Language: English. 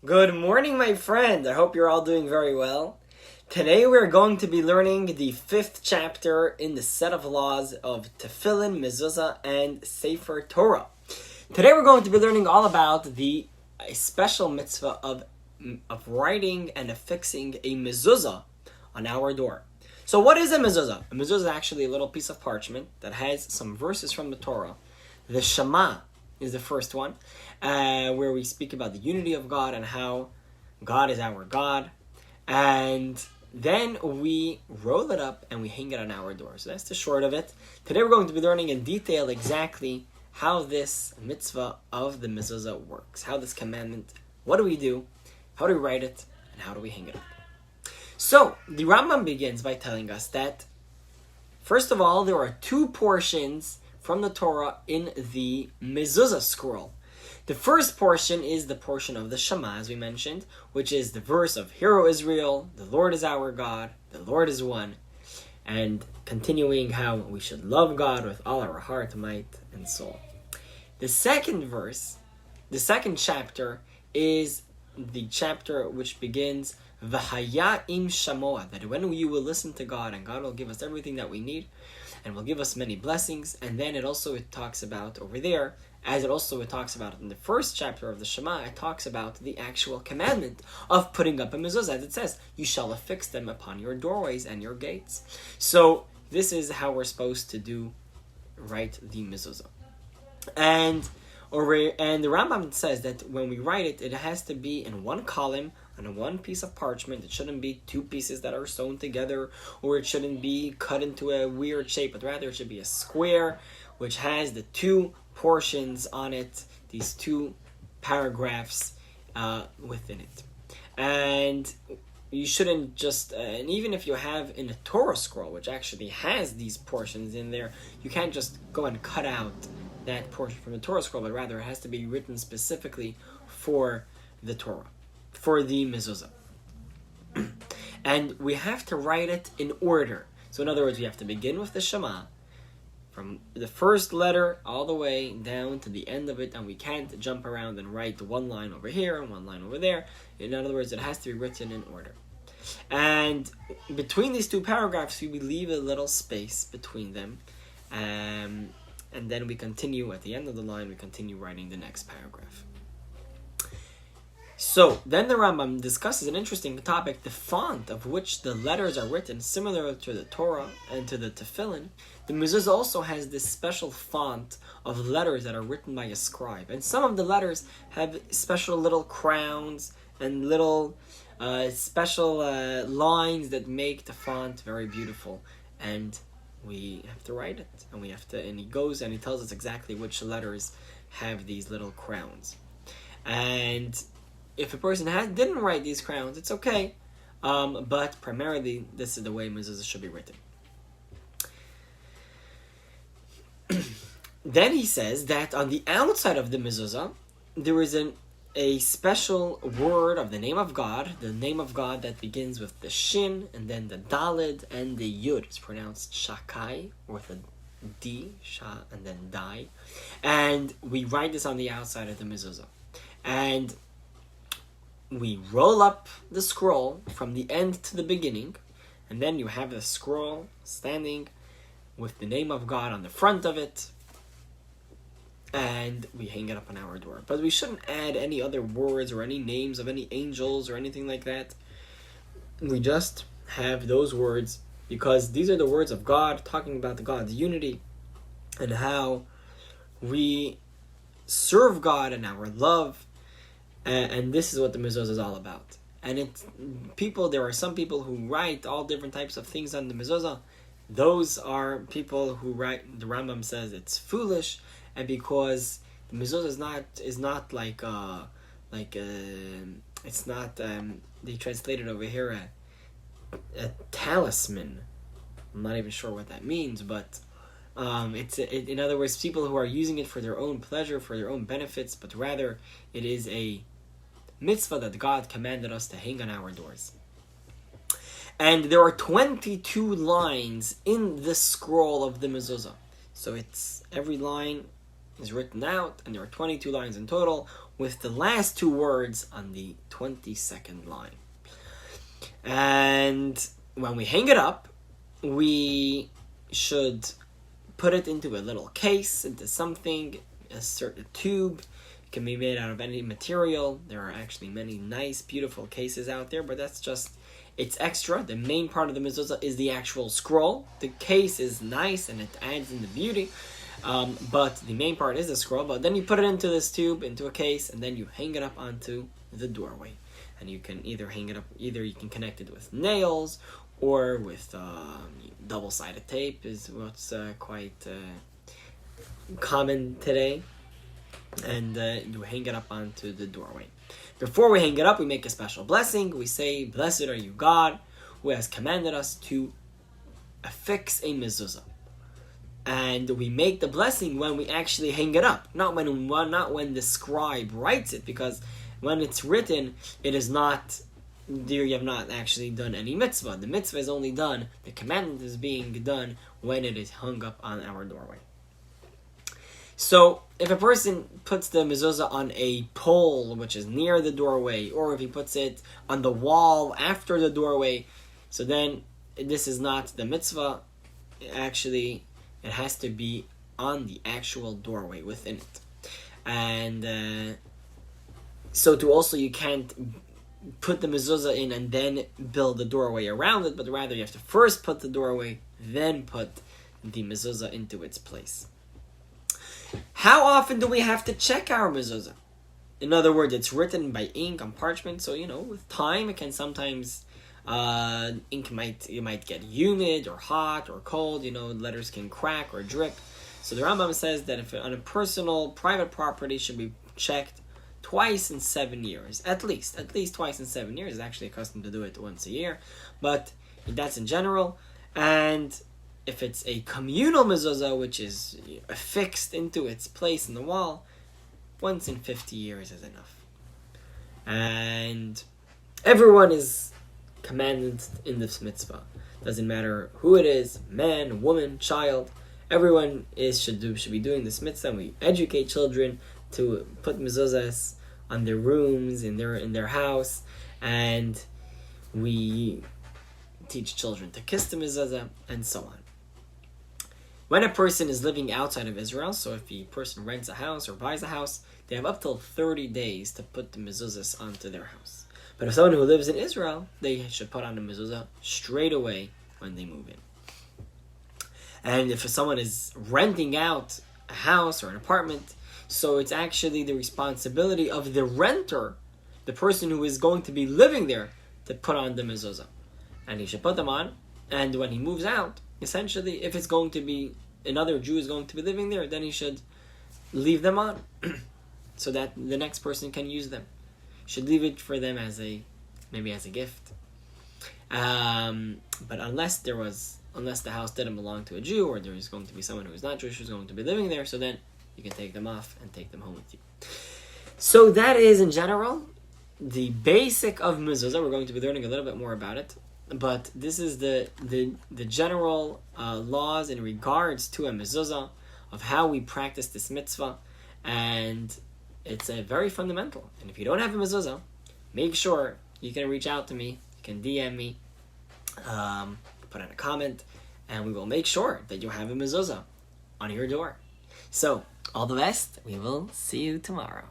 Good morning, my friend. I hope you're all doing very well. Today we're going to be learning the 5th chapter in the set of laws of Tefillin, Mezuzah, and Sefer Torah. Today we're going to be learning all about the special mitzvah of writing and affixing a Mezuzah on our door. So what is a Mezuzah? A Mezuzah is actually a little piece of parchment that has some verses from the Torah. The Shema is the first one, where we speak about the unity of God and how God is our God. And then we roll it up and we hang it on our door. So that's the short of it. Today we're going to be learning in detail exactly how this mitzvah of the mezuzah works. How this commandment, what do we do, how do we write it, and how do we hang it up. So the Rambam begins by telling us that, first of all, there are 2 portions from the Torah in the Mezuzah scroll. The first portion is the portion of the Shema, as we mentioned, which is the verse of Hear, O Israel, the Lord is our God, the Lord is one, and continuing how we should love God with all our heart, might, and soul. The second verse, the second chapter, is the chapter which begins V'haya im shamoa, that when you will listen to God, and God will give us everything that we need, and will give us many blessings. And then it talks about over there, as it talks about in the first chapter of the Shema, it talks about the actual commandment of putting up a mezuzah, as it says, you shall affix them upon your doorways and your gates. So this is how we're supposed to write the mezuzah. And the Rambam says that when we write it, it has to be in one column, on one piece of parchment. It shouldn't be 2 pieces that are sewn together, or it shouldn't be cut into a weird shape, but rather it should be a square which has the 2 portions on it, these 2 paragraphs within it. And you shouldn't just, and even if you have in a Torah scroll, which actually has these portions in there, you can't just go and cut out that portion from the Torah scroll, but rather it has to be written specifically for the Torah, for the mezuzah. And we have to write it in order. So in other words, we have to begin with the Shema, from the first letter all the way down to the end of it, and we can't jump around and write 1 line over here and 1 line over there. In other words, it has to be written in order. And between these 2 paragraphs, we leave a little space between them. And then we continue, at the end of the line, we continue writing the next paragraph. So, then the Rambam discusses an interesting topic, the font of which the letters are written, similar to the Torah and to the Tefillin. The Mezuzah also has this special font of letters that are written by a scribe. And some of the letters have special little crowns and little special lines that make the font very beautiful. And we have to write it. And he goes and he tells us exactly which letters have these little crowns. And if a person didn't write these crowns, it's okay. But primarily, this is the way mezuzah should be written. Then he says that on the outside of the mezuzah, there is a special word of the name of God that begins with the shin, and then the dalid, and the yud. It's pronounced shakai, with a d, sha, and then dai. And we write this on the outside of the mezuzah. And we roll up the scroll from the end to the beginning, and then you have the scroll standing with the name of God on the front of it, and we hang it up on our door. But we shouldn't add any other words or any names of any angels or anything like that. We just have those words because these are the words of God, talking about God's unity and how we serve God and our love. And this is what the mezuzah is all about. And there are some people who write all different types of things on the mezuzah. Those are people who write, the Rambam says it's foolish, and because the mezuzah is not like it's not they translated over here a talisman. I'm not even sure what that means, but in other words, people who are using it for their own pleasure, for their own benefits, but rather it is a mitzvah that God commanded us to hang on our doors. And there are 22 lines in this scroll of the mezuzah. So every line is written out, and there are 22 lines in total, with the last two words on the 22nd line. And when we hang it up, we should put it into a little case, into something, a certain tube. It can be made out of any material. There are actually many nice, beautiful cases out there, but that's just, it's extra. The main part of the mezuzah is the actual scroll. The case is nice and it adds in the beauty, but the main part is the scroll. But then you put it into this tube, into a case, and then you hang it up onto the doorway. And you can either hang it up, either you can connect it with nails or with double-sided tape is what's quite common today. And you hang it up onto the doorway. Before we hang it up, we make a special blessing. We say, "Blessed are you, God, who has commanded us to affix a mezuzah." And we make the blessing when we actually hang it up, not when the scribe writes it, because when it's written, it is not, you have not actually done any mitzvah. The mitzvah is only done, the commandment is being done when it is hung up on our doorway. So, if a person puts the mezuzah on a pole, which is near the doorway, or if he puts it on the wall after the doorway, so then this is not the mitzvah. Actually, it has to be on the actual doorway within it. And so to also, you can't put the mezuzah in and then build the doorway around it, but rather you have to first put the doorway, then put the mezuzah into its place. How often do we have to check our mezuzah? In other words, it's written by ink on parchment, so with time it can sometimes ink might get humid or hot or cold. Letters can crack or drip. So the Rambam says that if on a personal, private property, should be checked twice in 7 years, at least twice in 7 years. It's actually accustomed to do it once a year, but that's in general. And if it's a communal mezuzah, which is affixed into its place in the wall, once in 50 years is enough. And everyone is commanded in this mitzvah. Doesn't matter who it is, man, woman, child. Everyone should be doing this mitzvah. And we educate children to put mezuzahs on their rooms, in their house, and we teach children to kiss the mezuzah, and so on. When a person is living outside of Israel, so if a person rents a house or buys a house, they have up till 30 days to put the mezuzahs onto their house. But if someone who lives in Israel, they should put on the mezuzah straight away when they move in. And if someone is renting out a house or an apartment, so it's actually the responsibility of the renter, the person who is going to be living there, to put on the mezuzah. And he should put them on, and when he moves out, essentially, if it's going to be another Jew is going to be living there, then he should leave them on so that the next person can use them. Should leave it for them maybe as a gift. But unless the house didn't belong to a Jew, or there is going to be someone who is not Jewish who's going to be living there, so then you can take them off and take them home with you. So that is, in general, the basic of mezuzah. We're going to be learning a little bit more about it, but this is the general laws in regards to a mezuzah, of how we practice this mitzvah, and it's a very fundamental. And if you don't have a mezuzah, make sure you can reach out to me. You can DM me, put in a comment, and we will make sure that you have a mezuzah on your door. So, all the best. We will see you tomorrow.